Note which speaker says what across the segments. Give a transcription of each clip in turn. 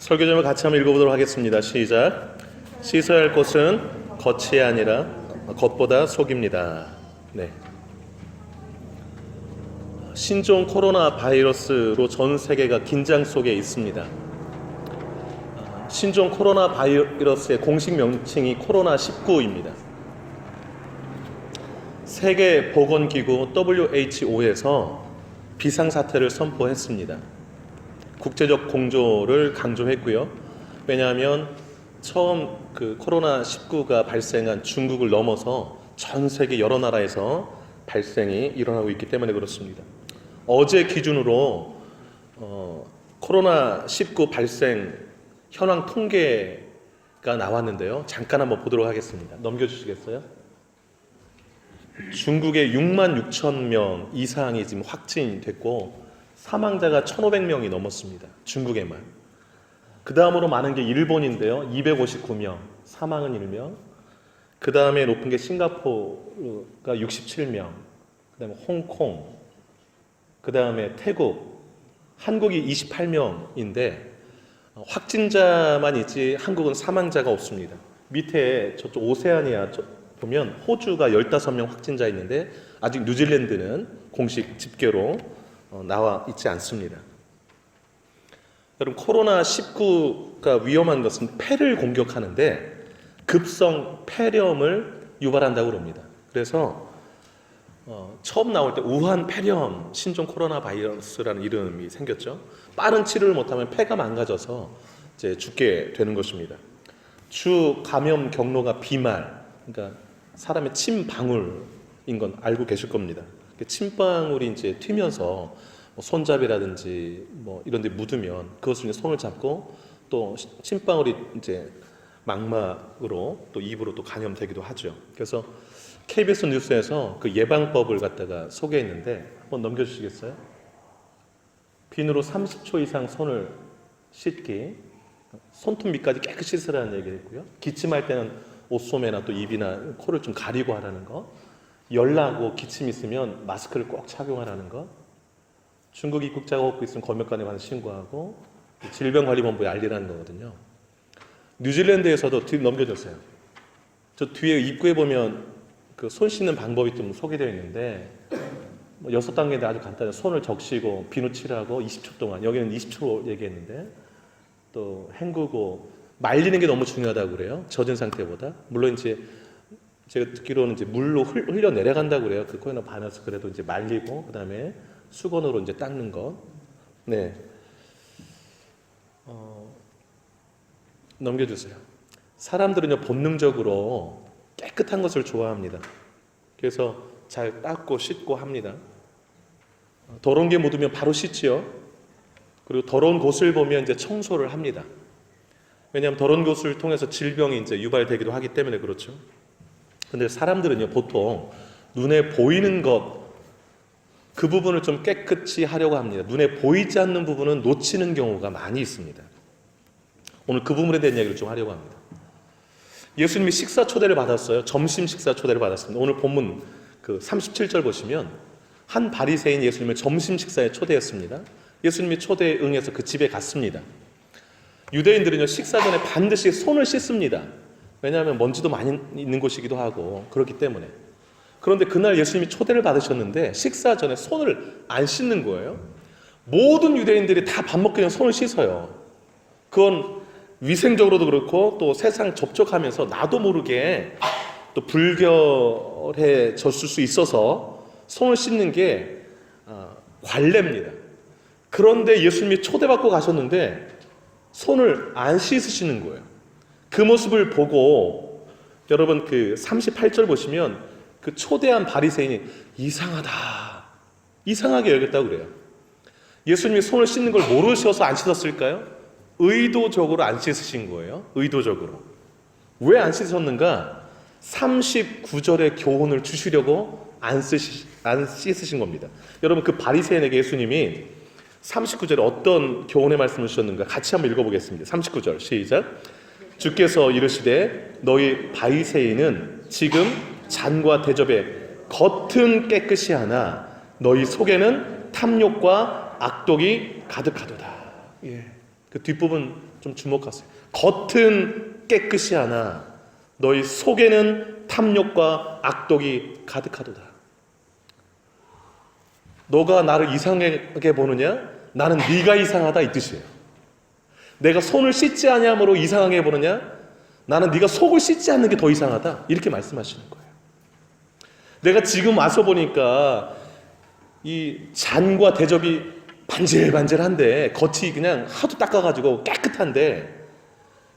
Speaker 1: 설교 제목 같이 한번 읽어보도록 하겠습니다. 시작. 씻어야 할 곳은 겉이 아니라 겉보다 속입니다. 네. 신종 코로나 바이러스로 전 세계가 긴장 속에 있습니다. 신종 코로나 바이러스의 공식 명칭이 코로나19입니다. 세계보건기구 WHO에서 비상사태를 선포했습니다. 국제적 공조를 강조했고요. 왜냐하면 처음 그 코로나19가 발생한 중국을 넘어서 전 세계 여러 나라에서 발생이 일어나고 있기 때문에 그렇습니다. 어제 기준으로 코로나19 발생 현황 통계가 나왔는데요. 잠깐 한번 보도록 하겠습니다. 넘겨주시겠어요? 중국에 6만 6천 명 이상이 지금 확진됐고 사망자가 1,500명이 넘었습니다. 중국에만. 그 다음으로 많은 게 일본인데요. 259명, 사망은 1명. 그 다음에 높은 게 싱가포르가 67명, 그 다음에 홍콩, 그 다음에 태국, 한국이 28명인데 확진자만 있지 한국은 사망자가 없습니다. 밑에 저쪽 오세아니아 보면 호주가 15명 확진자 있는데 아직 뉴질랜드는 공식 집계로 나와 있지 않습니다. 여러분, 코로나19가 위험한 것은 폐를 공격하는데 급성 폐렴을 유발한다고 합니다. 그래서 처음 나올 때 우한 폐렴 신종 코로나 바이러스라는 이름이 생겼죠. 빠른 치료를 못하면 폐가 망가져서 이제 죽게 되는 것입니다. 주 감염 경로가 비말, 그러니까 사람의 침 방울인 건 알고 계실 겁니다. 침방울이 이제 튀면서 손잡이라든지 뭐 이런 데 묻으면 그것을 이제 손을 잡고 또 침방울이 이제 망막으로 또 입으로 또 감염되기도 하죠. 그래서 KBS 뉴스에서 그 예방법을 갖다가 소개했는데 한번 넘겨주시겠어요? 비누로 30초 이상 손을 씻기, 손톱 밑까지 깨끗이 씻으라는 얘기를 했고요. 기침할 때는 옷소매나 또 입이나 코를 좀 가리고 하라는 거, 열나고 기침 있으면 마스크를 꼭 착용하라는 거, 중국 입국자가 없고 있으면 검역관에 가서 신고하고 질병관리본부에 알리라는 거거든요. 뉴질랜드에서도 뒤 넘겨줬어요. 저 뒤에 입구에 보면 그 손 씻는 방법이 좀 소개되어 있는데 6단계인데 아주 간단해요. 손을 적시고 비누 칠하고 20초 동안, 여기는 20초 얘기했는데 또 헹구고 말리는 게 너무 중요하다고 그래요. 젖은 상태보다. 물론 이제 제가 듣기로는 이제 물로 흘려 내려간다고 그래요. 그 코로나 바이러스 그래도 이제 말리고 그다음에 수건으로 이제 닦는 것. 네. 넘겨주세요. 사람들은요 본능적으로 깨끗한 것을 좋아합니다. 그래서 잘 닦고 씻고 합니다. 더러운 게 묻으면 바로 씻지요. 그리고 더러운 곳을 보면 이제 청소를 합니다. 왜냐하면 더러운 곳을 통해서 질병이 이제 유발되기도 하기 때문에 그렇죠. 근데 사람들은요 보통 눈에 보이는 것 그 부분을 좀 깨끗이 하려고 합니다. 눈에 보이지 않는 부분은 놓치는 경우가 많이 있습니다. 오늘 그 부분에 대한 이야기를 좀 하려고 합니다. 예수님이 식사 초대를 받았어요. 점심 식사 초대를 받았습니다. 오늘 본문 그 37절 보시면 한 바리새인 예수님을 점심 식사에 초대했습니다. 예수님이 초대에 응해서 그 집에 갔습니다. 유대인들은요 식사 전에 반드시 손을 씻습니다. 왜냐하면 먼지도 많이 있는 곳이기도 하고 그렇기 때문에. 그런데 그날 예수님이 초대를 받으셨는데 식사 전에 손을 안 씻는 거예요. 모든 유대인들이 다 밥 먹기 전에 손을 씻어요. 그건 위생적으로도 그렇고 또 세상 접촉하면서 나도 모르게 또 불결해졌을 수 있어서 손을 씻는 게 관례입니다. 그런데 예수님이 초대받고 가셨는데 손을 안 씻으시는 거예요. 그 모습을 보고 여러분 그 38절 보시면 그 초대한 바리새인이 이상하게 여겼다고 그래요. 예수님이 손을 씻는 걸 모르셔서 안 씻었을까요? 의도적으로 안 씻으신 거예요. 의도적으로. 왜 안 씻으셨는가? 39절의 교훈을 주시려고 안 씻으신 겁니다. 여러분 그 바리새인에게 예수님이 39절에 어떤 교훈의 말씀을 주셨는가 같이 한번 읽어보겠습니다. 39절 시작. 주께서 이르시되 너희 바리새인은 지금 잔과 대접에 겉은 깨끗이 하나 너희 속에는 탐욕과 악독이 가득하도다. 예. 그 뒷부분 좀 주목하세요. 겉은 깨끗이 하나 너희 속에는 탐욕과 악독이 가득하도다. 너가 나를 이상하게 보느냐? 나는 네가 이상하다, 이 뜻이에요. 내가 손을 씻지 아니함으로 이상하게 보느냐? 나는 네가 속을 씻지 않는 게 더 이상하다, 이렇게 말씀하시는 거예요. 내가 지금 와서 보니까 이 잔과 대접이 반질반질한데, 겉이 그냥 하도 닦아가지고 깨끗한데,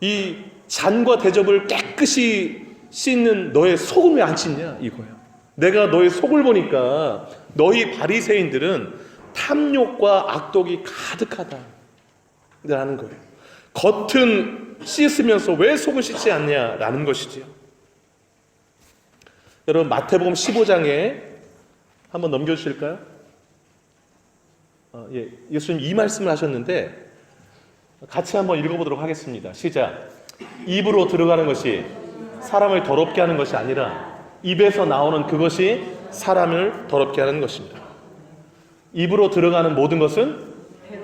Speaker 1: 이 잔과 대접을 깨끗이 씻는 너의 속은 왜 안 씻냐, 이거예요. 내가 너의 속을 보니까 너희 바리새인들은 탐욕과 악독이 가득하다라는 거예요. 겉은 씻으면서 왜 속을 씻지 않냐라는 것이지요. 여러분, 마태복음 15장에 한번 넘겨주실까요? 예수님 이 말씀을 하셨는데 같이 한번 읽어보도록 하겠습니다. 시작. 입으로 들어가는 것이 사람을 더럽게 하는 것이 아니라 입에서 나오는 그것이 사람을 더럽게 하는 것입니다. 입으로 들어가는 모든 것은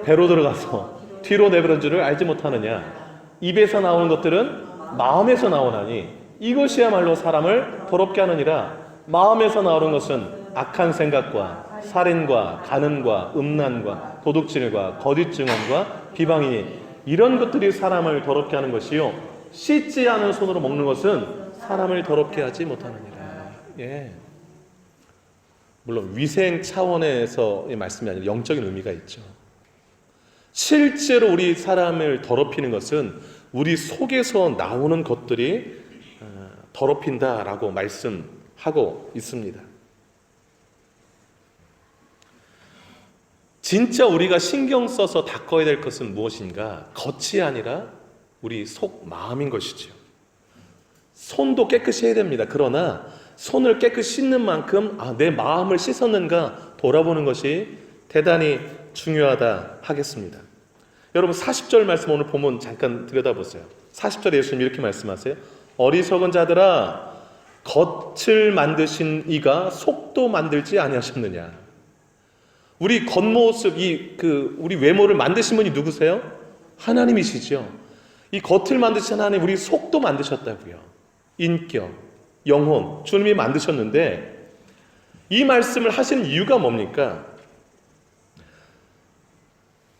Speaker 1: 배로 들어가서 뒤로 내버린 줄을 알지 못하느냐. 입에서 나오는 것들은 마음에서 나오나니 이것이야말로 사람을 더럽게 하느니라. 마음에서 나오는 것은 악한 생각과 살인과 간음과 음란과 도둑질과 거짓 증언과 비방이니 이런 것들이 사람을 더럽게 하는 것이요, 씻지 않은 손으로 먹는 것은 사람을 더럽게 하지 못하느니라. 예. 물론 위생 차원에서의 말씀이 아니라 영적인 의미가 있죠. 실제로 우리 사람을 더럽히는 것은 우리 속에서 나오는 것들이 더럽힌다라고 말씀하고 있습니다. 진짜 우리가 신경 써서 닦아야 될 것은 무엇인가? 겉이 아니라 우리 속 마음인 것이죠. 손도 깨끗이 해야 됩니다. 그러나 손을 깨끗이 씻는 만큼 내 마음을 씻었는가 돌아보는 것이 대단히 중요하다 하겠습니다. 여러분 40절 말씀 오늘 본문 잠깐 들여다보세요. 40절에 예수님 이렇게 말씀하세요. 어리석은 자들아, 겉을 만드신 이가 속도 만들지 아니하셨느냐. 우리 겉모습, 우리 외모를 만드신 분이 누구세요? 하나님이시죠. 이 겉을 만드신 하나님, 우리 속도 만드셨다고요. 인격, 영혼, 주님이 만드셨는데 이 말씀을 하시는 이유가 뭡니까?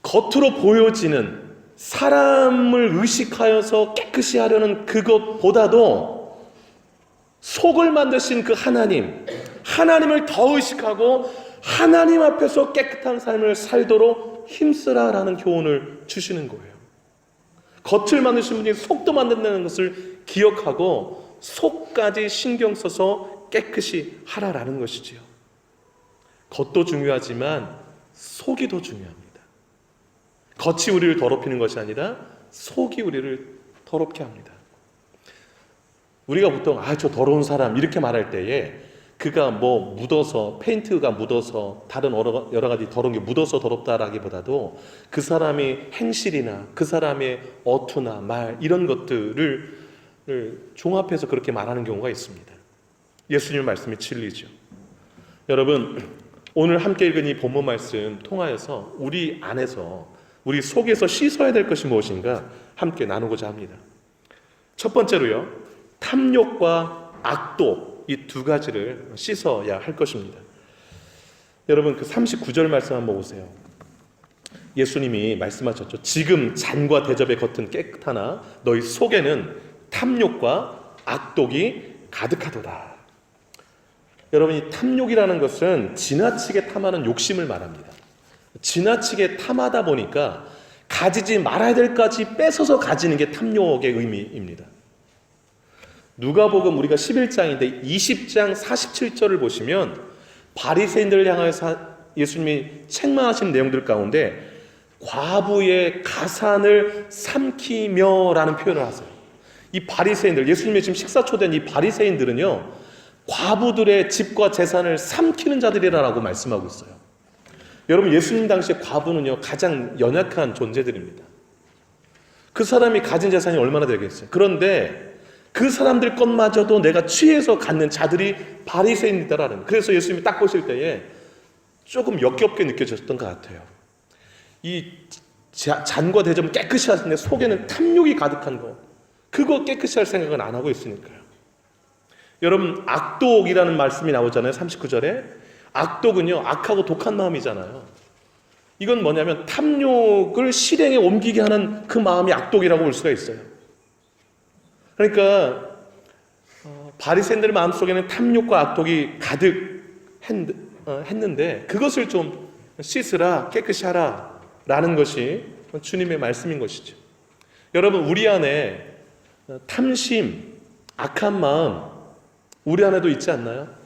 Speaker 1: 겉으로 보여지는 사람을 의식하여서 깨끗이 하려는 그것보다도 속을 만드신 그 하나님을 더 의식하고 하나님 앞에서 깨끗한 삶을 살도록 힘쓰라라는 교훈을 주시는 거예요. 겉을 만드신 분이 속도 만든다는 것을 기억하고 속까지 신경 써서 깨끗이 하라라는 것이지요. 겉도 중요하지만 속이 더 중요합니다. 겉이 우리를 더럽히는 것이 아니라 속이 우리를 더럽게 합니다. 우리가 보통 저 더러운 사람 이렇게 말할 때에 그가 뭐 묻어서, 페인트가 묻어서, 다른 여러 가지 더러운 게 묻어서 더럽다라기보다도 그 사람의 행실이나 그 사람의 어투나 말 이런 것들을 종합해서 그렇게 말하는 경우가 있습니다. 예수님 말씀이 진리죠. 여러분, 오늘 함께 읽은 이 본문 말씀 통하여서 우리 안에서, 우리 속에서 씻어야 될 것이 무엇인가 함께 나누고자 합니다. 첫 번째로요, 탐욕과 악독, 이 두 가지를 씻어야 할 것입니다. 여러분, 그 39절 말씀 한번 보세요. 예수님이 말씀하셨죠. 지금 잔과 대접의 겉은 깨끗하나 너희 속에는 탐욕과 악독이 가득하도다. 여러분, 이 탐욕이라는 것은 지나치게 탐하는 욕심을 말합니다. 지나치게 탐하다 보니까 가지지 말아야 될 것까지 뺏어서 가지는 게 탐욕의 의미입니다. 누가복음 우리가 11장인데 20장 47절을 보시면 바리새인들을 향해서 예수님이 책망하신 내용들 가운데 과부의 가산을 삼키며라는 표현을 하세요. 이 바리새인들, 예수님이 지금 식사 초대한 이 바리새인들은요, 과부들의 집과 재산을 삼키는 자들이라고 말씀하고 있어요. 여러분, 예수님 당시에 과부는요, 가장 연약한 존재들입니다. 그 사람이 가진 재산이 얼마나 되겠어요? 그런데 그 사람들 것마저도 내가 취해서 갖는 자들이 바리새인이다라는, 그래서 예수님이 딱 보실 때에 조금 역겹게 느껴졌던 것 같아요. 이 잔과 대접은 깨끗이 하시는데 속에는 탐욕이 가득한 거, 그거 깨끗이 할 생각은 안 하고 있으니까요. 여러분, 악독이라는 말씀이 나오잖아요. 39절에. 악독은요, 악하고 독한 마음이잖아요. 이건 뭐냐면 탐욕을 실행에 옮기게 하는 그 마음이 악독이라고 볼 수가 있어요. 그러니까 바리새인들 마음속에는 탐욕과 악독이 가득했는데 그것을 좀 씻으라, 깨끗이 하라 라는 것이 주님의 말씀인 것이죠. 여러분, 우리 안에 탐심, 악한 마음 우리 안에도 있지 않나요?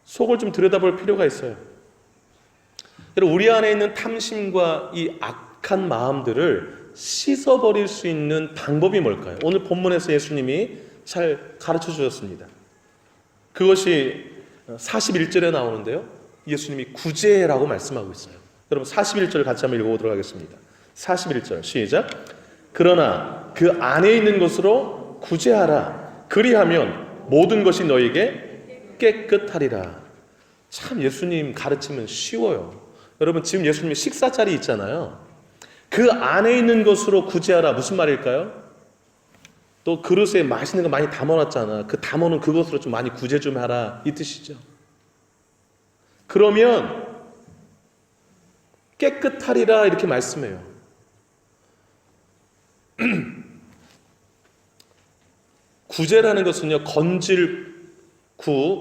Speaker 1: 속을 좀 들여다볼 필요가 있어요. 여러분, 우리 안에 있는 탐심과 이 악한 마음들을 씻어버릴 수 있는 방법이 뭘까요? 오늘 본문에서 예수님이 잘 가르쳐 주셨습니다. 그것이 41절에 나오는데요, 예수님이 구제라고 말씀하고 있어요. 여러분, 41절 같이 한번 읽어보도록 하겠습니다. 41절 시작. 그러나 그 안에 있는 것으로 구제하라. 그리하면 모든 것이 너에게 깨끗하리라. 참 예수님 가르침은 쉬워요. 여러분, 지금 예수님이 식사 자리 있잖아요. 그 안에 있는 것으로 구제하라. 무슨 말일까요? 또 그릇에 맛있는 거 많이 담아놨잖아. 그 담아놓은 그것으로 좀 많이 구제 좀 하라, 이 뜻이죠. 그러면 깨끗하리라 이렇게 말씀해요. 구제라는 것은요,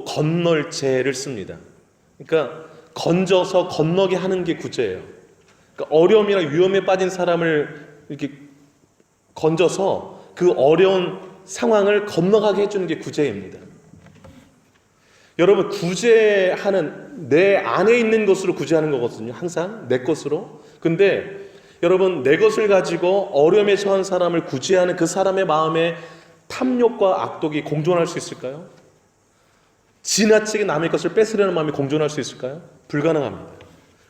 Speaker 1: 건널 제를 씁니다. 그러니까 건져서 건너게 하는 게 구제예요. 그러니까 어려움이나 위험에 빠진 사람을 이렇게 건져서 그 어려운 상황을 건너가게 해주는 게 구제입니다. 여러분, 구제하는, 내 안에 있는 것으로 구제하는 거거든요. 항상 내 것으로. 근데 여러분, 내 것을 가지고 어려움에 처한 사람을 구제하는 그 사람의 마음에 탐욕과 악독이 공존할 수 있을까요? 지나치게 남의 것을 뺏으려는 마음이 공존할 수 있을까요? 불가능합니다.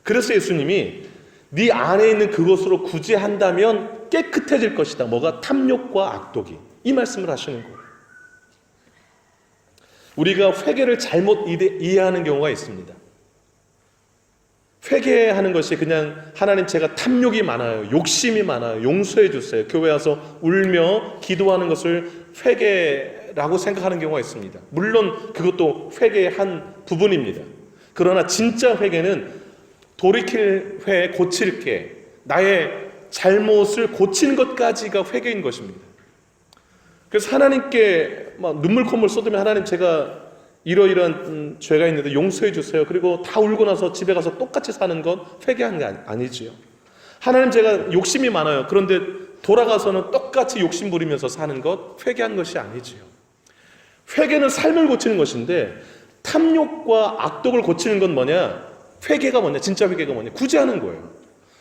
Speaker 1: 그래서 예수님이 네 안에 있는 그것으로 구제한다면 깨끗해질 것이다. 뭐가? 탐욕과 악독이. 이 말씀을 하시는 거예요. 우리가 회개를 잘못 이해하는 경우가 있습니다. 회개하는 것이 그냥 하나님, 제가 탐욕이 많아요, 욕심이 많아요, 용서해 주세요, 교회 와서 울며 기도하는 것을 회개라고 생각하는 경우가 있습니다. 물론 그것도 회개의 한 부분입니다. 그러나 진짜 회개는 돌이킬 회, 고칠 게, 나의 잘못을 고치는 것까지가 회개인 것입니다. 그래서 하나님께 막 눈물 콧물 쏟으면, 하나님, 제가 이러이러한 죄가 있는데 용서해 주세요, 그리고 다 울고 나서 집에 가서 똑같이 사는 건 회개한 게 아니지요. 하나님, 제가 욕심이 많아요, 그런데 돌아가서는 똑같이 욕심 부리면서 사는 것, 회개한 것이 아니지요. 회개는 삶을 고치는 것인데, 탐욕과 악독을 고치는 건 뭐냐? 회개가 뭐냐? 진짜 회개가 뭐냐? 구제하는 거예요.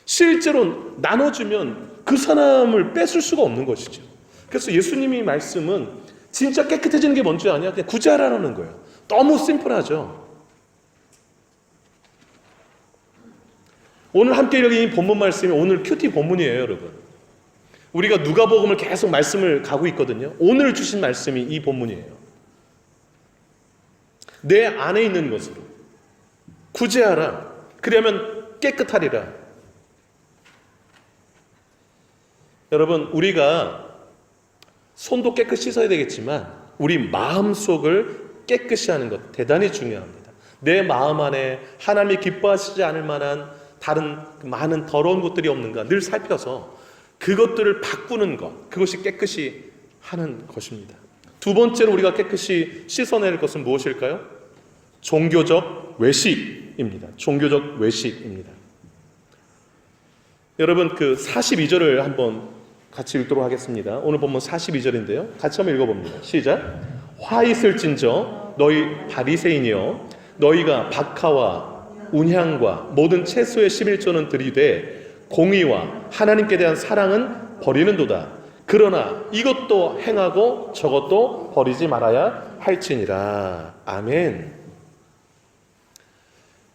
Speaker 1: 실제로 나눠주면 그 사람을 뺏을 수가 없는 것이죠. 그래서 예수님이 말씀은 진짜 깨끗해지는 게 뭔지 아냐? 그냥 구제하라는 거예요. 너무 심플하죠. 오늘 함께 읽은 본문 말씀이 오늘 큐티 본문이에요, 여러분. 우리가 누가복음을 계속 말씀을 가고 있거든요. 오늘 주신 말씀이 이 본문이에요. 내 안에 있는 것으로 구제하라. 그러면 깨끗하리라. 여러분, 우리가 손도 깨끗이 씻어야 되겠지만 우리 마음속을 깨끗이 하는 것 대단히 중요합니다. 내 마음 안에 하나님이 기뻐하시지 않을 만한 다른 많은 더러운 것들이 없는가 늘 살펴서 그것들을 바꾸는 것, 그것이 깨끗이 하는 것입니다. 두 번째로 우리가 깨끗이 씻어낼 것은 무엇일까요? 종교적 외식입니다. 종교적 외식입니다. 여러분, 그 42절을 한번 같이 읽도록 하겠습니다. 오늘 본문 42절인데요. 같이 한번 읽어봅니다. 시작. 화 있을진저 너희 바리새인이여, 너희가 박하와 운향과 모든 채소의 11조는 들이되 공의와 하나님께 대한 사랑은 버리는도다. 그러나 이것도 행하고 저것도 버리지 말아야 할지니라. 아멘.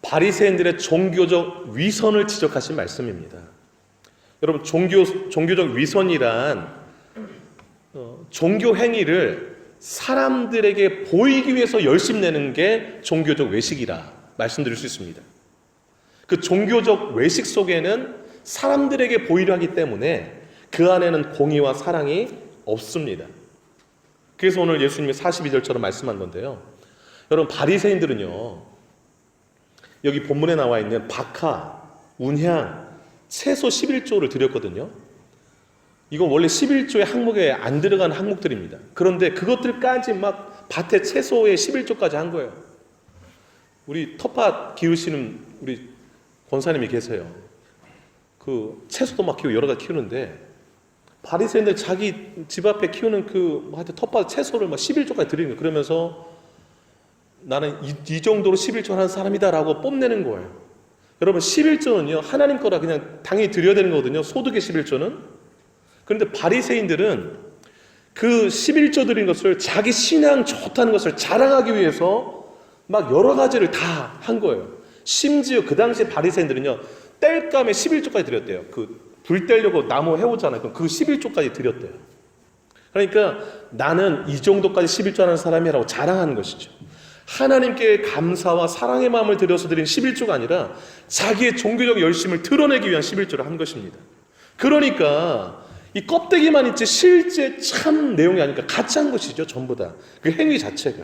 Speaker 1: 바리새인들의 종교적 위선을 지적하신 말씀입니다. 여러분, 종교적 위선이란 종교 행위를 사람들에게 보이기 위해서 열심 내는 게 종교적 외식이라 말씀드릴 수 있습니다. 그 종교적 외식 속에는 사람들에게 보이려 하기 때문에 그 안에는 공의와 사랑이 없습니다. 그래서 오늘 예수님이 42절처럼 말씀한 건데요. 여러분, 바리새인들은요, 여기 본문에 나와 있는 박하, 운향, 채소 11조를 드렸거든요. 이거 원래 11조의 항목에 안 들어간 항목들입니다. 그런데 그것들까지 막 밭에 채소에 11조까지 한 거예요. 우리 텃밭 기르시는 우리 권사님이 계세요. 그 채소도 막 키우고 여러 가지 키우는데 바리새인들 자기 집 앞에 키우는 그 하여튼 텃밭 채소를 막 11조까지 드리는 거예요. 그러면서 나는 이 정도로 11조 하는 사람이다라고 뽐내는 거예요. 여러분, 11조는요 하나님 거라 그냥 당연히 드려야 되는 거거든요. 소득의 11조는. 그런데 바리새인들은 그 11조 드린 것을 자기 신앙 좋다는 것을 자랑하기 위해서 막 여러 가지를 다 한 거예요. 심지어 그 당시 바리새인들은요 땔감에 11조까지 드렸대요. 그 불 떼려고 나무 해오잖아요. 그럼 그 11조까지 드렸대요. 그러니까 나는 이 정도까지 11조 하는 사람이라고 자랑하는 것이죠. 하나님께 감사와 사랑의 마음을 들여서 드린 11조가 아니라 자기의 종교적 열심을 드러내기 위한 11조를 한 것입니다. 그러니까 이 껍데기만 있지 실제 참 내용이 아니니까 가짜인 것이죠. 전부 다. 그 행위 자체가.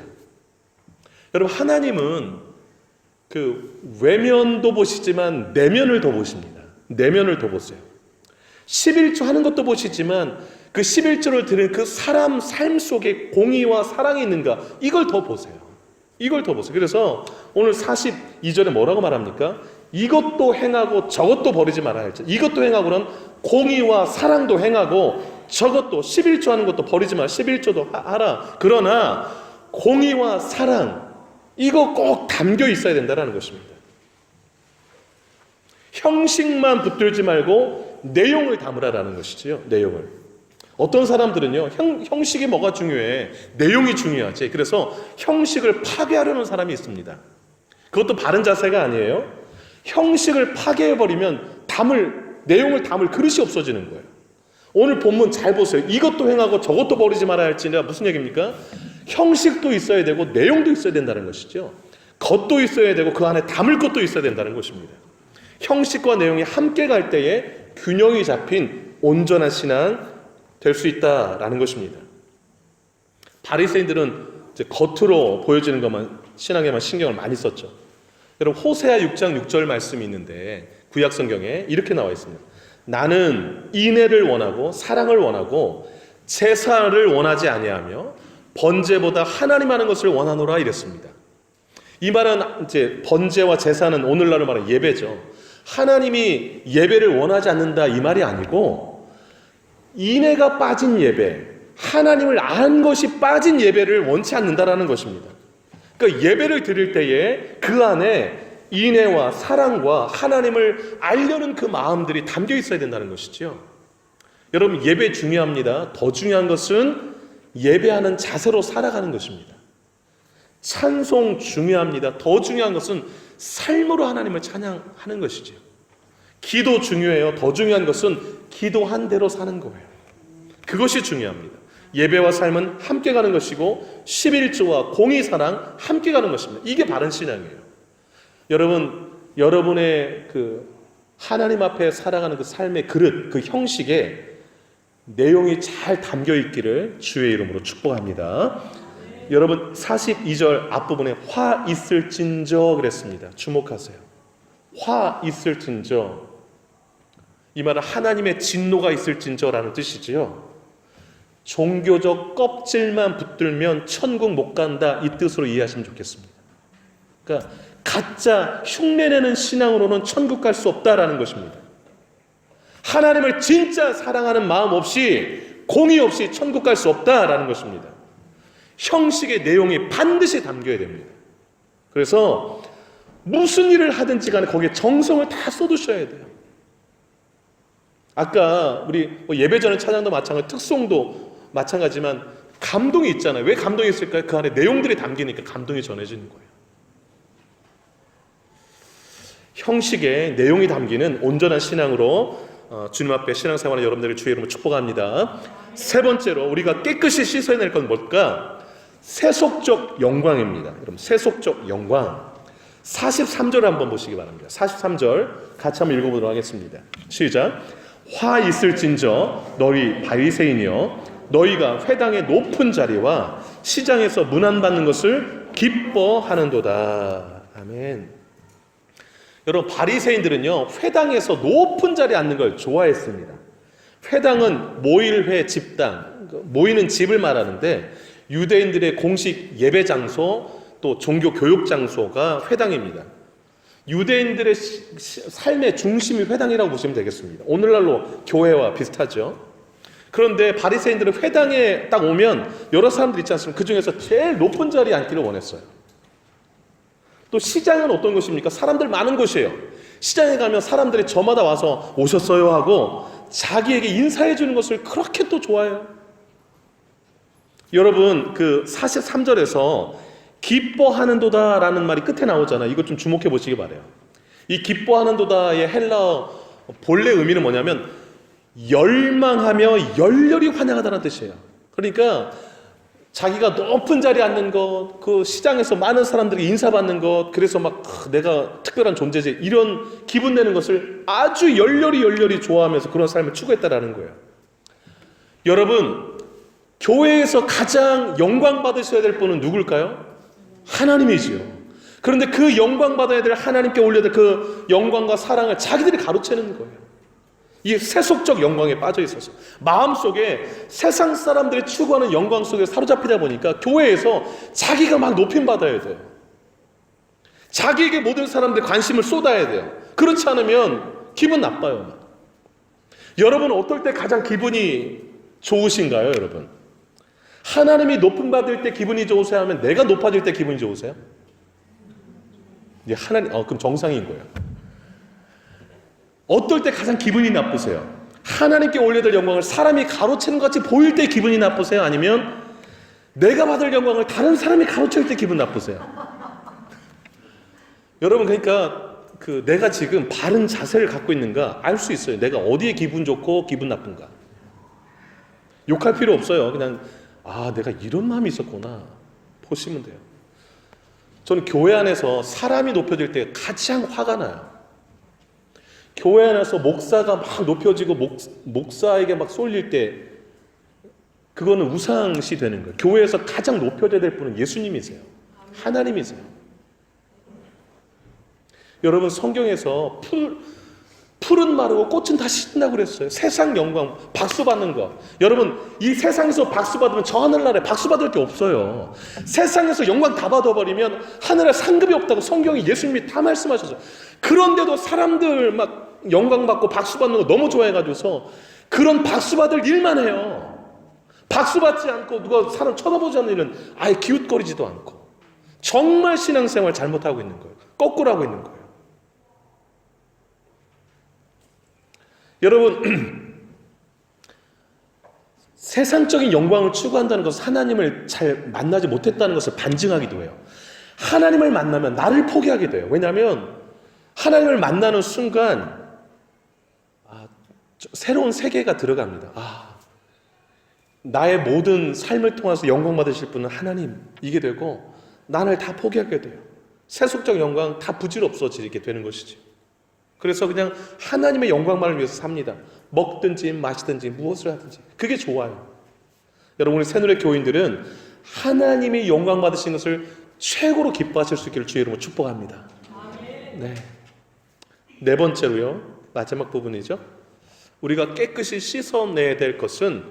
Speaker 1: 여러분, 하나님은 그 외면도 보시지만 내면을 더 보십니다. 내면을 더 보세요. 11조 하는 것도 보시지만 그 11조를 드린 그 사람 삶 속에 공의와 사랑이 있는가, 이걸 더 보세요. 이걸 더 보세요. 그래서 오늘 42절에 뭐라고 말합니까? 이것도 행하고 저것도 버리지 말아야 할지. 이것도 행하고는 공의와 사랑도 행하고 저것도 11조 하는 것도 버리지 마. 11조도 하라. 그러나 공의와 사랑, 이거 꼭 담겨 있어야 된다는 것입니다. 형식만 붙들지 말고 내용을 담으라라는 것이지요. 내용을. 어떤 사람들은요 형식이 뭐가 중요해? 내용이 중요하지. 그래서 형식을 파괴하려는 사람이 있습니다. 그것도 바른 자세가 아니에요. 형식을 파괴해버리면 내용을 담을 그릇이 없어지는 거예요. 오늘 본문 잘 보세요. 이것도 행하고 저것도 버리지 말아야 할지. 내가 무슨 얘기입니까? 형식도 있어야 되고 내용도 있어야 된다는 것이죠. 겉도 있어야 되고 그 안에 담을 것도 있어야 된다는 것입니다. 형식과 내용이 함께 갈 때에 균형이 잡힌 온전한 신앙 될 수 있다라는 것입니다. 바리새인들은 이제 겉으로 보여지는 것만, 신앙에만 신경을 많이 썼죠. 여러분, 호세아 6장 6절 말씀이 있는데 구약 성경에 이렇게 나와 있습니다. 나는 인애를 원하고 사랑을 원하고 제사를 원하지 아니하며 번제보다 하나님 하는 것을 원하노라 이랬습니다. 이 말은 이제 번제와 제사는 오늘날로 말하는 예배죠. 하나님이 예배를 원하지 않는다 이 말이 아니고 인애가 빠진 예배, 하나님을 아는 것이 빠진 예배를 원치 않는다라는 것입니다. 그러니까 예배를 드릴 때에 그 안에 인애와 사랑과 하나님을 알려는 그 마음들이 담겨 있어야 된다는 것이죠. 여러분, 예배 중요합니다. 더 중요한 것은 예배하는 자세로 살아가는 것입니다. 찬송 중요합니다. 더 중요한 것은 삶으로 하나님을 찬양하는 것이죠. 기도 중요해요. 더 중요한 것은 기도한 대로 사는 거예요. 그것이 중요합니다. 예배와 삶은 함께 가는 것이고 11조와 공의 사랑 함께 가는 것입니다. 이게 바른 신앙이에요. 여러분의 그 하나님 앞에 살아가는 그 삶의 그릇, 그 형식에 내용이 잘 담겨 있기를 주의 이름으로 축복합니다. 여러분, 42절 앞부분에 화 있을진저 그랬습니다. 주목하세요. 화 있을진저. 이 말은 하나님의 진노가 있을진저라는 뜻이지요. 종교적 껍질만 붙들면 천국 못 간다, 이 뜻으로 이해하시면 좋겠습니다. 그러니까 가짜 흉내내는 신앙으로는 천국 갈 수 없다라는 것입니다. 하나님을 진짜 사랑하는 마음 없이, 공의 없이 천국 갈 수 없다라는 것입니다. 형식의 내용이 반드시 담겨야 됩니다. 그래서 무슨 일을 하든지 간에 거기에 정성을 다 쏟으셔야 돼요. 아까 우리 예배전의 찬양도 마찬가지, 특송도 마찬가지지만 감동이 있잖아요. 왜 감동이 있을까요? 그 안에 내용들이 담기니까 감동이 전해지는 거예요. 형식에 내용이 담기는 온전한 신앙으로 주님 앞에 신앙생활하는 여러분들을 주의 이름으로 축복합니다. 세 번째로 우리가 깨끗이 씻어야 될 건 뭘까? 세속적 영광입니다. 여러분, 세속적 영광. 43절 한번 보시기 바랍니다. 43절 같이 한번 읽어보도록 하겠습니다. 시작. 화 있을진저 너희 바리새인이여 너희가 회당의 높은 자리와 시장에서 문안받는 것을 기뻐하는도다. 아멘. 여러분, 바리새인들은요 회당에서 높은 자리에 앉는 걸 좋아했습니다. 회당은 모일회 집당, 모이는 집을 말하는데 유대인들의 공식 예배 장소 또 종교 교육 장소가 회당입니다. 유대인들의 삶의 중심이 회당이라고 보시면 되겠습니다. 오늘날로 교회와 비슷하죠. 그런데 바리새인들은 회당에 딱 오면 여러 사람들 있지 않습니까? 그 중에서 제일 높은 자리에 앉기를 원했어요. 또 시장은 어떤 곳입니까? 사람들 많은 곳이에요. 시장에 가면 사람들이 저마다 와서 오셨어요 하고 자기에게 인사해 주는 것을 그렇게 또 좋아해요. 여러분, 그 43절에서 기뻐하는도다라는 말이 끝에 나오잖아요. 이거 좀 주목해 보시기 바라요. 이 기뻐하는도다의 헬라어 본래 의미는 뭐냐면 열망하며 열렬히 환영하다는 뜻이에요. 그러니까 자기가 높은 자리에 앉는 것, 그 시장에서 많은 사람들이 인사받는 것, 그래서 막 내가 특별한 존재지 이런 기분 내는 것을 아주 열렬히 좋아하면서 그런 삶을 추구했다라는 거예요. 여러분, 교회에서 가장 영광 받으셔야 될 분은 누굴까요? 하나님이지요. 그런데 그 영광 받아야 될 하나님께 올려야 될 그 영광과 사랑을 자기들이 가로채는 거예요. 이 세속적 영광에 빠져 있어서 마음속에 세상 사람들이 추구하는 영광 속에 사로잡히다 보니까 교회에서 자기가 막 높임 받아야 돼요. 자기에게 모든 사람들이 관심을 쏟아야 돼요. 그렇지 않으면 기분 나빠요. 여러분, 어떨 때 가장 기분이 좋으신가요, 여러분? 하나님이 높임 받을 때 기분이 좋으세요? 하면 내가 높아질 때 기분이 좋으세요? 그럼 정상인 거예요. 어떨 때 가장 기분이 나쁘세요? 하나님께 올려야 될 영광을 사람이 가로채는 것 같이 보일 때 기분이 나쁘세요? 아니면 내가 받을 영광을 다른 사람이 가로챌 때 기분 나쁘세요? 여러분, 그러니까 내가 지금 바른 자세를 갖고 있는가 알 수 있어요. 내가 어디에 기분 좋고 기분 나쁜가. 욕할 필요 없어요. 그냥 내가 이런 마음이 있었구나 보시면 돼요. 저는 교회 안에서 사람이 높여질 때 가장 화가 나요. 교회 안에서 목사가 막 높여지고 목사에게 막 쏠릴 때 그거는 우상시 되는 거예요. 교회에서 가장 높여져야 될 분은 예수님이세요. 하나님이세요. 여러분, 성경에서 풀은 마르고 꽃은 다 시든다고 그랬어요. 세상 영광, 박수 받는 거. 여러분, 이 세상에서 박수 받으면 저 하늘나라에 박수 받을 게 없어요. 세상에서 영광 다 받아버리면 하늘에 상급이 없다고 성경이 예수님이 다 말씀하셨어요. 그런데도 사람들 막 영광 받고 박수 받는 거 너무 좋아해가지고서 그런 박수 받을 일만 해요. 박수 받지 않고 누가 사람 쳐다보지 않는 일은 아예 기웃거리지도 않고 정말 신앙생활 잘못하고 있는 거예요. 거꾸로 하고 있는 거예요. 여러분, 세상적인 영광을 추구한다는 것은 하나님을 잘 만나지 못했다는 것을 반증하기도 해요. 하나님을 만나면 나를 포기하게 돼요. 왜냐하면 하나님을 만나는 순간 새로운 세계가 들어갑니다. 나의 모든 삶을 통해서 영광 받으실 분은 하나님이게 되고 나를 다 포기하게 돼요. 세속적 영광 다 부질없어지게 되는 것이죠. 그래서 그냥 하나님의 영광만을 위해서 삽니다. 먹든지 마시든지 무엇을 하든지 그게 좋아요. 여러분, 우리 새누리 교인들은 하나님이 영광 받으신 것을 최고로 기뻐하실 수 있기를 주의 이름으로 축복합니다. 네. 네 번째로요, 마지막 부분이죠. 우리가 깨끗이 씻어내야 될 것은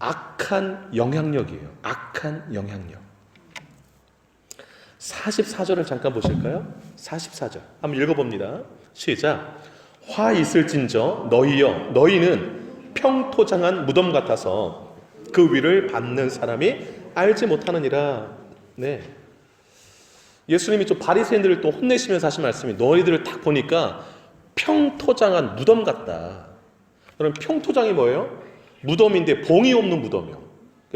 Speaker 1: 악한 영향력이에요. 악한 영향력. 44절을 잠깐 보실까요? 44절 한번 읽어봅니다. 시작. 화 있을진저 너희여 너희는 평토장한 무덤 같아서 그 위를 밟는 사람이 알지 못하느니라. 네. 예수님이 좀 바리새인들을 또 혼내시면서 하신 말씀이 너희들을 딱 보니까 평토장한 무덤 같다. 그럼 평토장이 뭐예요? 무덤인데 봉이 없는 무덤이요.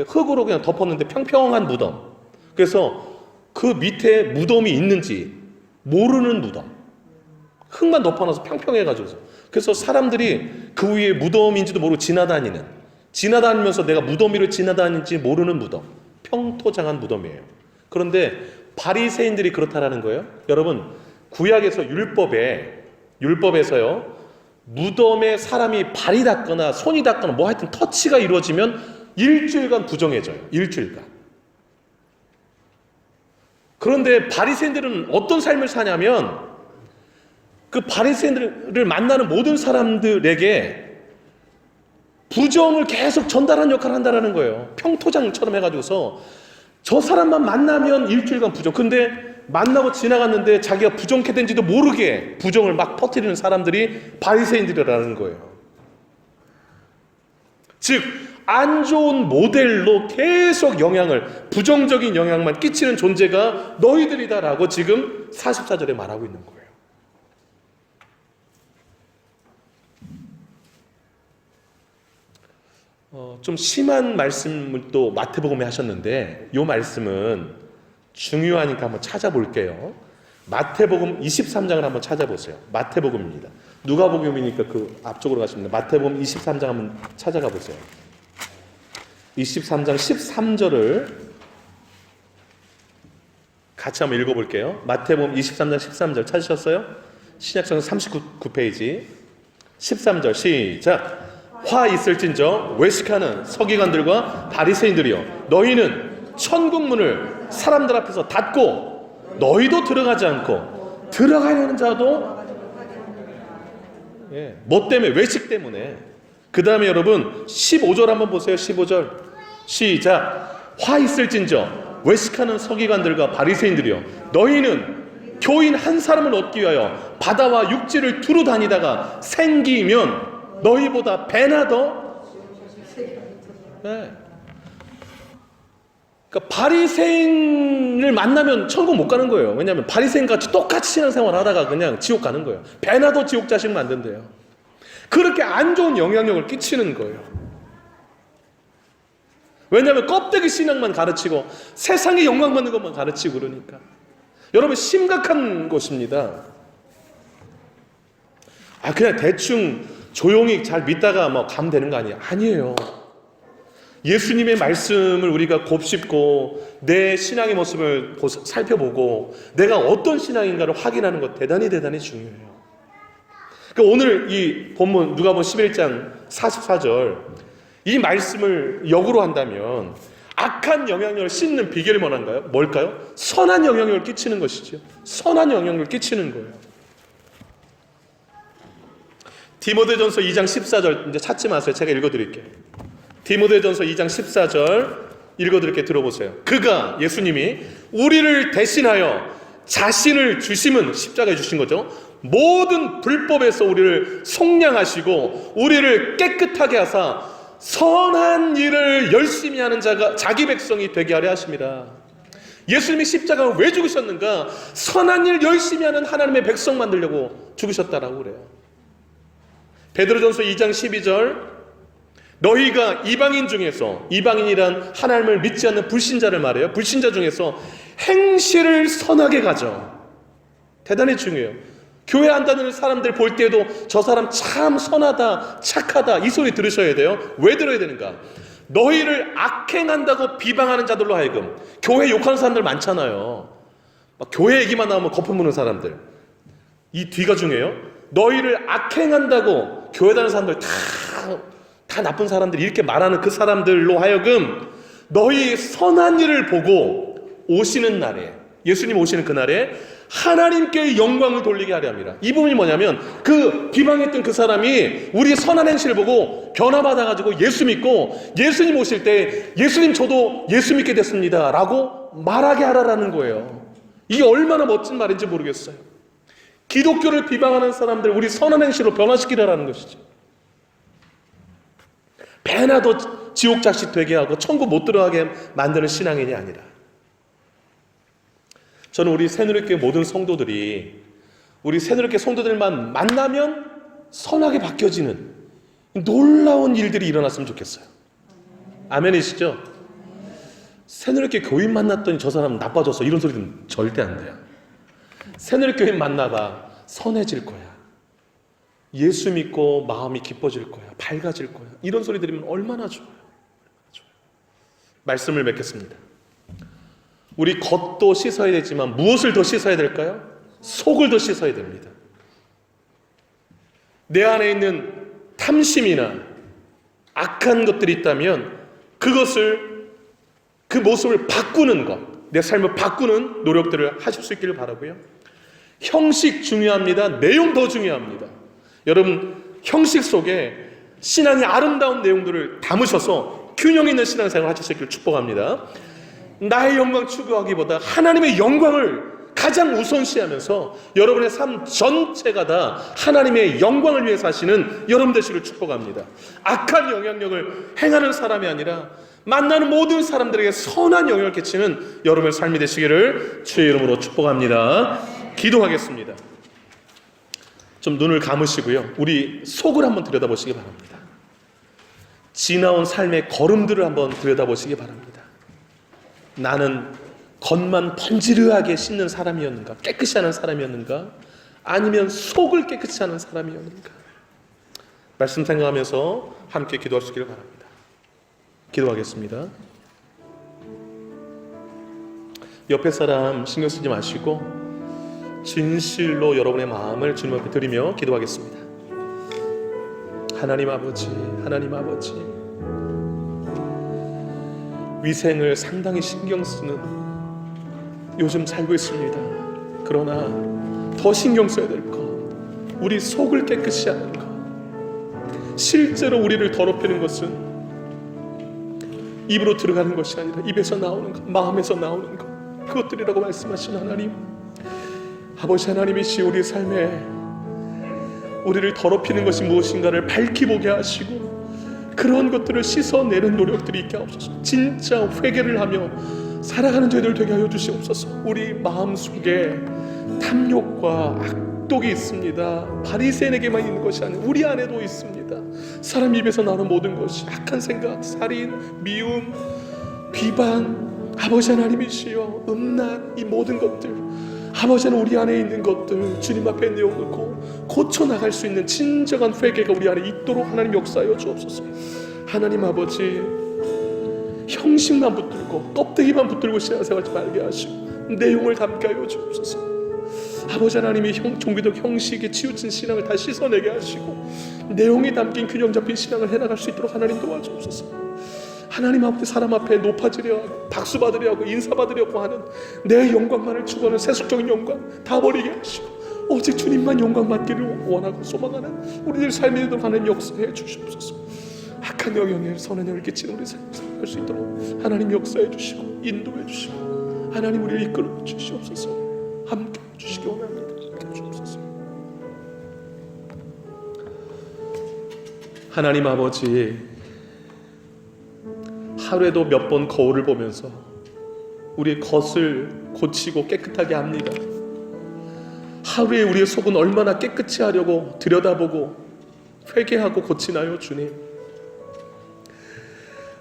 Speaker 1: 흙으로 그냥 덮었는데 평평한 무덤. 그래서 그 밑에 무덤이 있는지 모르는 무덤. 흙만 덮어놔서 평평해가지고. 그래서 사람들이 그 위에 무덤인지도 모르고 지나다니면서 내가 무덤 위를 지나다니는지 모르는 무덤. 평토장한 무덤이에요. 그런데 바리새인들이 그렇다라는 거예요. 여러분, 구약에서 율법에서요, 무덤에 사람이 발이 닿거나 손이 닿거나 뭐 하여튼 터치가 이루어지면 일주일간 부정해져요. 일주일간. 그런데 바리새인들은 어떤 삶을 사냐면 그 바리새인들을 만나는 모든 사람들에게 부정을 계속 전달하는 역할을 한다는 거예요. 평토장처럼 해가지고서 저 사람만 만나면 일주일간 부정. 근데 만나고 지나갔는데 자기가 부정케 된지도 모르게 부정을 막 퍼뜨리는 사람들이 바리새인들이라는 거예요. 즉 안 좋은 모델로 계속 부정적인 영향만 끼치는 존재가 너희들이다라고 지금 44절에 말하고 있는 거예요. 좀 심한 말씀을 또 마태복음에 하셨는데 이 말씀은 중요하니까 한번 찾아볼게요. 마태복음 23장을 한번 찾아보세요. 마태복음입니다. 누가복음이니까 그 앞쪽으로 가시면 마태복음 23장 한번 찾아가 보세요. 23장 13절을 같이 한번 읽어볼게요. 마태복음 23장 13절 찾으셨어요? 신약성경 39페이지 13절 시작. 화 있을진저 외식하는 서기관들과 바리새인들이여, 너희는 천국문을 사람들 앞에서 닫고 너희도 들어가지 않고 들어가려는 자도 뭐 때문에? 외식 때문에. 그 다음에 여러분 15절 한번 보세요. 15절 시작. 화 있을진저 외식하는 서기관들과 바리새인들이여, 너희는 교인 한 사람을 얻기 위하여 바다와 육지를 두루 다니다가 생기면 너희보다 배나 더. 그러니까 바리새인을 만나면 천국 못 가는 거예요. 왜냐하면 바리새인같이 똑같이 신앙생활 하다가 그냥 지옥 가는 거예요. 배나 더 지옥 자식 만든대요. 그렇게 안 좋은 영향력을 끼치는 거예요. 왜냐하면 껍데기 신앙만 가르치고 세상의 영광받는 것만 가르치고 그러니까. 여러분 심각한 것입니다. 그냥 대충 조용히 잘 믿다가 뭐 가면 되는 거 아니에요. 예수님의 말씀을 우리가 곱씹고 내 신앙의 모습을 살펴보고 내가 어떤 신앙인가를 확인하는 것 대단히 중요해요. 그러니까 오늘 이 본문 누가복음 11장 44절 이 말씀을 역으로 한다면 악한 영향력을 씻는 비결이 뭘까요? 선한 영향력을 끼치는 것이죠. 선한 영향력을 끼치는 거예요. 디모데전서 2장 14절 이제 찾지 마세요. 제가 읽어드릴게요. 디모데전서 2장 14절 읽어드릴게 들어보세요. 그가 예수님이 우리를 대신하여 자신을 주심은 십자가에 주신 거죠. 모든 불법에서 우리를 속량하시고 우리를 깨끗하게 하사 선한 일을 열심히 하는 자가 자기 백성이 되게 하려 하십니다. 예수님이 십자가를 왜 죽으셨는가? 선한 일 열심히 하는 하나님의 백성 만들려고 죽으셨다라고 그래요. 베드로전서 2장 12절 너희가 이방인 중에서, 이방인이란 하나님을 믿지 않는 불신자를 말해요. 불신자 중에서 행실을 선하게 가져. 대단히 중요해요. 교회 안 다니는 사람들 볼 때도 저 사람 참 선하다, 착하다 이 소리 들으셔야 돼요. 왜 들어야 되는가? 너희를 악행한다고 비방하는 자들로 하여금. 교회 욕하는 사람들 많잖아요. 막 교회 얘기만 나오면 거품 무는 사람들. 이 뒤가 중요해요. 너희를 악행한다고 교회 다니는 사람들 다 나쁜 사람들이 이렇게 말하는 그 사람들로 하여금 너희 선한 일을 보고 오시는 날에, 예수님 오시는 그날에 하나님께 영광을 돌리게 하려 합니다. 이 부분이 뭐냐면 그 비방했던 그 사람이 우리 선한 행실을 보고 변화받아가지고 예수 믿고 예수님 오실 때 예수님 저도 예수 믿게 됐습니다 라고 말하게 하라라는 거예요. 이게 얼마나 멋진 말인지 모르겠어요. 기독교를 비방하는 사람들 우리 선한 행실로 변화시키라라는 것이죠. 배나 더 지옥 자식 되게 하고 천국 못 들어가게 만드는 신앙인이 아니라, 저는 우리 새누리교회 모든 성도들이 우리 새누리교회 성도들만 만나면 선하게 바뀌어지는 놀라운 일들이 일어났으면 좋겠어요. 아멘이시죠? 새누리교회 교인 만났더니 저 사람 나빠졌어 이런 소리는 절대 안 돼요. 새누리교회 만나봐 선해질 거야. 예수 믿고 마음이 기뻐질 거야. 밝아질 거야. 이런 소리 들으면 얼마나 좋아요. 말씀을 맺겠습니다. 우리 겉도 씻어야 되지만 무엇을 더 씻어야 될까요? 속을 더 씻어야 됩니다. 내 안에 있는 탐심이나 악한 것들이 있다면 그 모습을 바꾸는 것, 내 삶을 바꾸는 노력들을 하실 수 있기를 바라고요. 형식 중요합니다. 내용 더 중요합니다. 여러분, 형식 속에 신앙의 아름다운 내용들을 담으셔서 균형 있는 신앙생활을 하실 수 있기를 축복합니다. 나의 영광 추구하기보다 하나님의 영광을 가장 우선시하면서 여러분의 삶 전체가 다 하나님의 영광을 위해 사시는 여러분 되시기를 축복합니다. 악한 영향력을 행하는 사람이 아니라 만나는 모든 사람들에게 선한 영향을 끼치는 여러분의 삶이 되시기를 주의 이름으로 축복합니다. 기도하겠습니다. 좀 눈을 감으시고요, 우리 속을 한번 들여다보시기 바랍니다. 지나온 삶의 걸음들을 한번 들여다보시기 바랍니다. 나는 겉만 번지르하게 씻는 사람이었는가? 깨끗이 하는 사람이었는가? 아니면 속을 깨끗이 하는 사람이었는가? 말씀 생각하면서 함께 기도하시기를 바랍니다. 기도하겠습니다. 옆에 사람 신경 쓰지 마시고 진실로 여러분의 마음을 주님 앞에 드리며 기도하겠습니다. 하나님 아버지, 하나님 아버지, 위생을 상당히 신경 쓰는 요즘 살고 있습니다. 그러나 더 신경 써야 될 것, 우리 속을 깨끗이 하는 것. 실제로 우리를 더럽히는 것은 입으로 들어가는 것이 아니라 입에서 나오는 것, 마음에서 나오는 것, 그것들이라고 말씀하신 하나님, 아버지 하나님이시 우리 삶에 우리를 더럽히는 것이 무엇인가를 밝히 보게 하시고 그런 것들을 씻어내는 노력들이 있게 하옵소서. 진짜 회개를 하며 살아가는 저희들 되게 하여 주시옵소서. 우리 마음속에 탐욕과 악독이 있습니다. 바리새인에게만 있는 것이 아니라 우리 안에도 있습니다. 사람 입에서 나오는 모든 것이 악한 생각, 살인, 미움, 비방, 아버지 하나님이시여 음란, 이 모든 것들, 아버지 하나님 우리 안에 있는 것들 주님 앞에 내어놓고 고쳐나갈 수 있는 진정한 회개가 우리 안에 있도록 하나님 역사하여 주옵소서. 하나님 아버지, 형식만 붙들고 껍데기만 붙들고 신앙생활하지 말게 하시고 내용을 담게 하여 주옵소서. 아버지 하나님이 종교적 형식에 치우친 신앙을 다 씻어내게 하시고 내용이 담긴 균형 잡힌 신앙을 해나갈 수 있도록 하나님 도와주옵소서. 하나님 앞에 사람 앞에 높아지려 하고 박수 받으려 하고 인사 받으려고 하는 내 영광만을 추구하는 세속적인 영광 다 버리게 하시고 오직 주님만 영광 받기를 원하고 소망하는 우리들 삶에 있도록 하나님 역사해 주시옵소서. 악한 영향에 선한 영향을 끼치는 우리 삶을 살아갈 수 있도록 하나님 역사해 주시고 인도해 주시고 하나님 우리를 이끌어 주시옵소서. 함께 주시기 원합니다. 함께 주옵소서. 하나님 아버지, 하루에도 몇 번 거울을 보면서 우리의 겉을 고치고 깨끗하게 합니다. 하루에 우리의 속은 얼마나 깨끗이 하려고 들여다보고 회개하고 고치나요, 주님?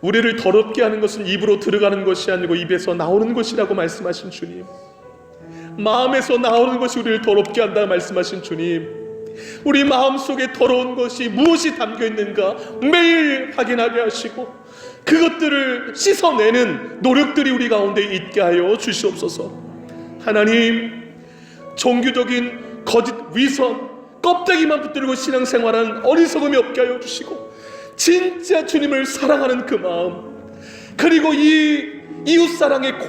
Speaker 1: 우리를 더럽게 하는 것은 입으로 들어가는 것이 아니고 입에서 나오는 것이라고 말씀하신 주님, 마음에서 나오는 것이 우리를 더럽게 한다 말씀하신 주님, 우리 마음속에 더러운 것이 무엇이 담겨 있는가 매일 확인하게 하시고 그것들을 씻어내는 노력들이 우리 가운데 있게 하여 주시옵소서. 하나님, 종교적인 거짓 위선, 껍데기만 붙들고 신앙생활하는 어리석음이 없게 하여 주시고 진짜 주님을 사랑하는 그 마음, 그리고 이 이웃사랑의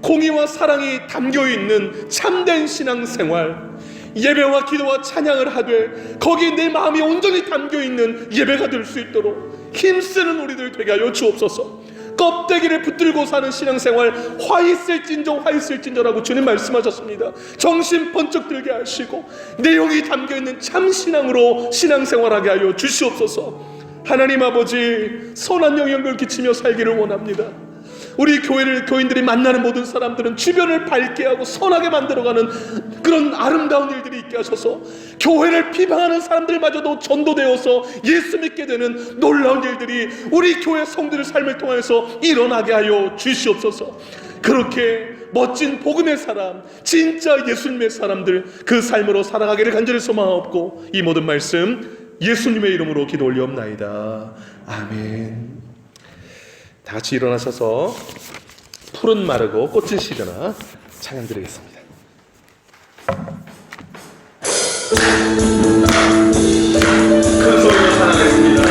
Speaker 1: 공의와 사랑이 담겨있는 참된 신앙생활, 예배와 기도와 찬양을 하되 거기에 내 마음이 온전히 담겨있는 예배가 될 수 있도록 힘쓰는 우리들 되게 하여 주옵소서. 껍데기를 붙들고 사는 신앙생활 화 있을진저라고 주님 말씀하셨습니다. 정신 번쩍 들게 하시고 내용이 담겨있는 참신앙으로 신앙생활하게 하여 주시옵소서. 하나님 아버지, 선한 영향을 끼치며 살기를 원합니다. 우리 교인들이 만나는 모든 사람들은 주변을 밝게 하고 선하게 만들어가는 그런 아름다운 일들이 있게 하셔서 교회를 비방하는 사람들마저도 전도되어서 예수 믿게 되는 놀라운 일들이 우리 교회 성도들 삶을 통해서 일어나게 하여 주시옵소서. 그렇게 멋진 복음의 사람, 진짜 예수님의 사람들, 그 삶으로 살아가기를 간절히 소망하옵고 이 모든 말씀 예수님의 이름으로 기도 올리옵나이다. 아멘. 다 같이 일어나셔서 풀은 마르고 꽃은 시드나 찬양 드리겠습니다. 큰 소리로 찬양하겠습니다.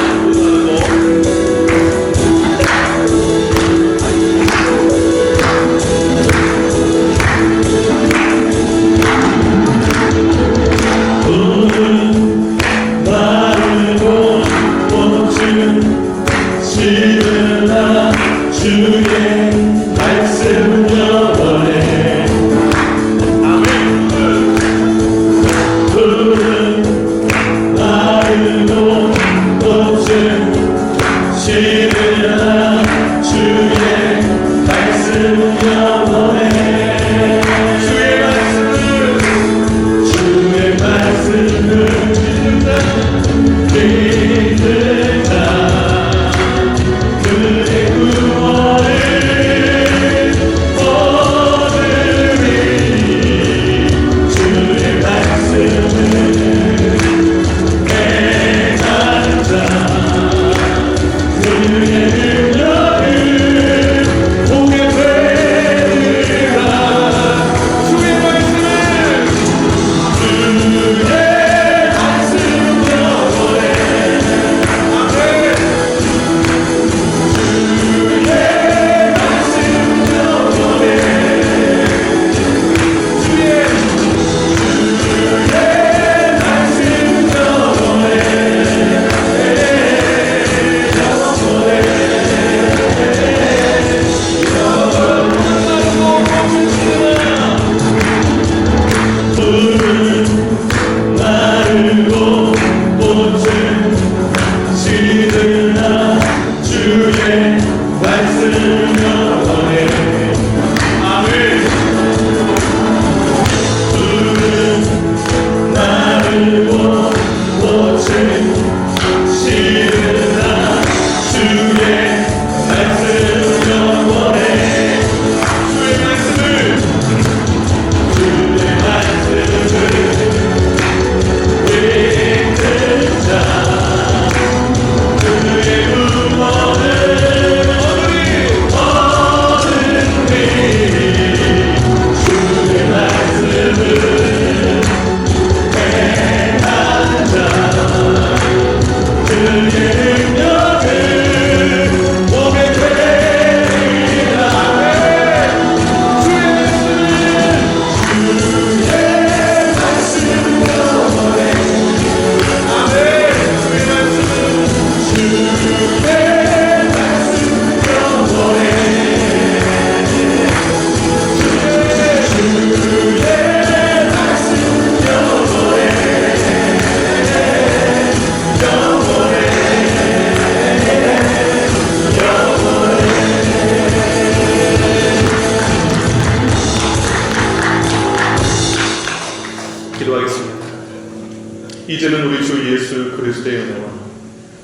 Speaker 1: 이제는 우리 주 예수 그리스도의 은혜와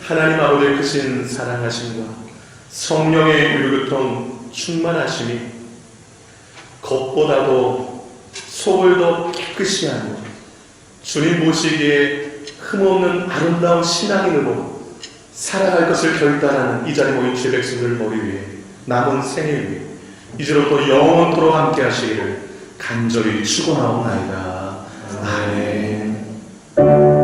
Speaker 1: 하나님 아버지의 크신 사랑하심과 성령의 유교통 충만하심이 겉보다도 속을 더 깨끗이 하며 주님 모시기에 흠없는 아름다운 신앙인으로 살아갈 것을 결단하는 이 자리에 모인 주의 백성들 머리 위에 남은 생일 위에 이제로부터 영원토록 함께 하시기를 간절히 축원하옵나이다. 아멘.